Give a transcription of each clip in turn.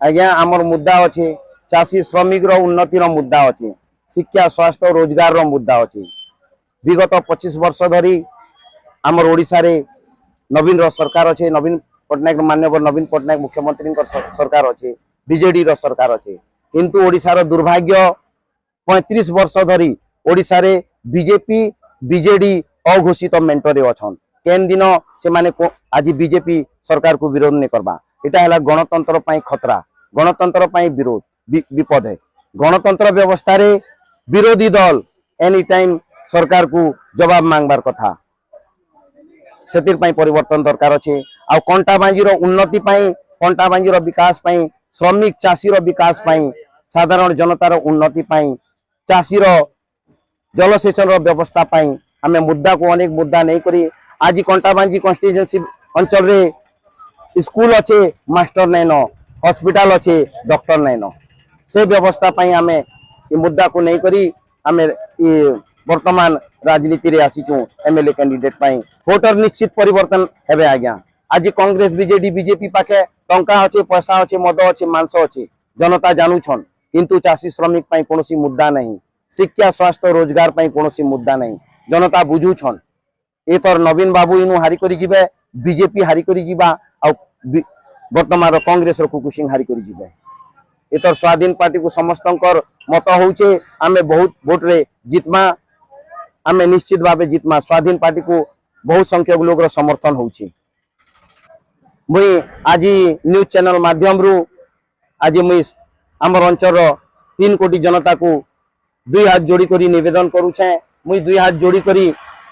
आज्ञा आमर मुद्दा अच्छे चाषी श्रमिक उन्नतिर मुद्दा अच्छे शिक्षा स्वास्थ्य रोजगार मुद्दा अच्छे विगत 25 वर्ष धरी आमर ओडिशा रे नवीन सरकार अच्छे नवीन पट्टनायक माननीय नवीन पट्टनायक मुख्यमंत्री सरकार अच्छे बीजेडी सरकार अच्छे किंतु ओडिशार दुर्भाग्य 35 वर्ष धरी ओडिशा रे बीजेपी बीजेडी अघोषित मेंटरे अछन केन दिन से माने आज बीजेपी सरकार को विरोध नहीं करबा इटा है गणतंत्र पाई खतरा गणतंत्र पाई विरोध विपद है गणतंत्र व्यवस्था रे विरोधी दल एनी टाइम सरकार को जवाब मांगबार कथा सेतिर पाई परिवर्तन दरकार अच्छे आ कंटाबांजीर उन्नति पाई कंटाबांजीर विकास पाई श्रमिक चाषीर विकास पाई साधारण जनतार उन्नति पाई चाषीर जलसेचन व्यवस्था पाई आमे मुद्दा को अनेक मुद्दा नहीं करी आज कंटाबांजी कन्स्टिट्यूएंसी अंचल रे स्कूल अच्छे मास्टर नहीं न हॉस्पिटल अच्छे डॉक्टर नहीं न से व्यवस्था पाई आमे मुद्दा को नहीं करी आमे वर्तमान राजनीति रे आसीचु एमएलए कैंडिडेट पाई वोटर निश्चित परिवर्तन हेबे आज्ञा आज कांग्रेस बीजेडी बीजेपी पाखे टंका अच्छे पैसा अच्छे मद अच्छे मांस अच्छे जनता जानूछन किंतु चाषी श्रमिक पाई कोनोसी मुद्दा नहीं शिक्षा स्वास्थ्य रोजगार पाई कोनोसी मुद्दा नहीं जनता बुझुछन एथर नवीन बाबू इनु हारी करी जिबे बीजेपी हारी करी जिबा आ वर्तमान कांग्रेस रो कुकु सिंह हारी करी जिबे एथर स्वाधीन पार्टी को समस्तंकर मत होउचे आमे बहुत वोट रे जितमा आमे निश्चित भावे जितमा स्वाधीन पार्टी को बहुत संख्यक लोग रो समर्थन होउचे मुई आज न्यूज चैनल माध्यम रु आज मुई आमर अंचल 3 कोटी जनता को 2 हाथ जोड़ी करी निवेदन करूछे मुई 2 हाथ जोड़ी करी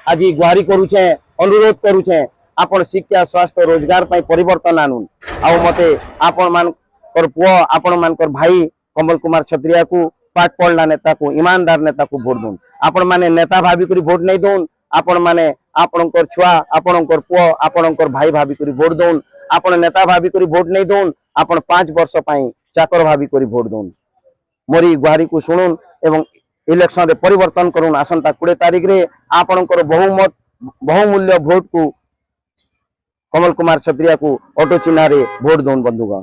आज गुहारी करूछे अनुरोध करूछे आपण शिक्षा स्वास्थ्य रोजगार पाई परिवर्तन आनुन आ मते आपण मानकर पुओ आपण मानकर भाई कमल कुमार छत्रिया को पाठ पढ़ला नेता को ईमानदार नेता को भोट दून आपण माने नेता भाभी करी भोट नहीं दून आपण माने आपणकर छुआ आपणकर पुओ आपणकर भाई भाभी करी भोट दून आपण नेता भाभी करी भोट नहीं दून आपण 5 वर्ष पाई चाकर भाभी करी भोट दून मोरी गुहारी को सुनुन एवं इलेक्शन रे परिवर्तन करूँ आसंता 20 तारीख रे आपणकर बहुमूल्य भोट को कमल कुमार छत्रिया को ऑटो चिन्ह रे भोट दून बंधुगण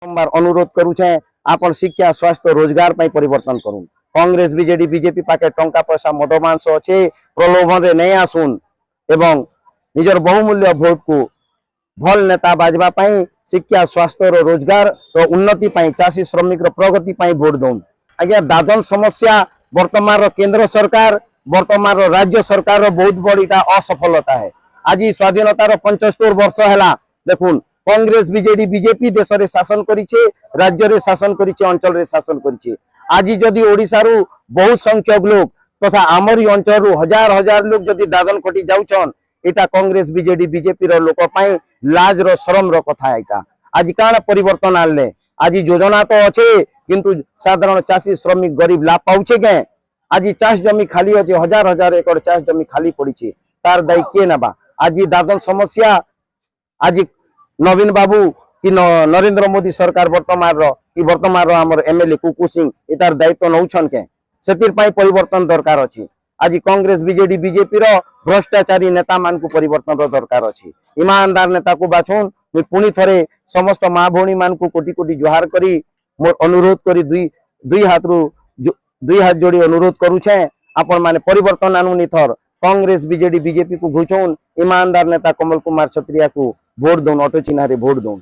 बारंबार अनुरोध करूछे आपण शिक्षा स्वास्थ्य रोजगार पाई परिवर्तन करूँ कांग्रेस बीजेडी बीजेपी पाके टंका पैसा मद मांस अच्छे प्रलोभन रे नहीं आसुन एवं निजर बहुमूल्य भोट को भल नेता बाजवा पाई शिक्षा स्वास्थ्य रोजगार उन्नति पाई चाषी श्रमिक प्रगति पाई भोट दौन आज्ञा दादन समस्या वर्तमान केंद्र सरकार वर्तमान राज्य सरकार बहुत बड़ा असफलता है आज स्वाधीनतार 75 वर्ष है देखुन कांग्रेस बीजेडी बीजेपी देश रे शासन करिछे राज्य रे शासन करिछे अंचल रे शासन करिछे आज जदि ओडिसा रु बहुत संख्यक लोग तथा आमरी अंचल रु हजार हजार लोग जदि दादन खटी जाउछन एटा कांग्रेस बीजेडी बीजेपी रो लोक पाई लाज रो शरम रो कथा एटा आज काण परिवर्तन आनले आज योजना तो अच्छे किंतु साधारण चाषी श्रमिक गरीब लाभ पाउछे के आज चाष जमी खाली अच्छे हजार हजार एकड़ चाष जमी खाली पड़ी तार दायी किए नबा आज दादन समस्या आज नवीन बाबू कि नरेंद्र मोदी सरकार वर्तमान आमर एमएलए कुकु सिंह एटार दायित्व नौछन के सेतिर पाई परिवर्तन दरकार अछि आज कांग्रेस बीजेडी बीजेपी रो भ्रष्टाचारी नेता मान को परिवर्तन दरकार अछि ईमानदार नेता को बाछुन मुई पुणी थरे समस्त माँ भौणी मान को कोटी कोटी जुहार करी मोर अनुरोध करी दुई हाथ जोड़ी अनुरोध करूछे आपण माने परिवर्तन आनुनी थर कांग्रेस बीजेडी बीजेपी को घुचौन ईमानदार नेता कमल कुमार छत्रिया को भोट दौन ऑटो चिन्ह रे भोट दौन।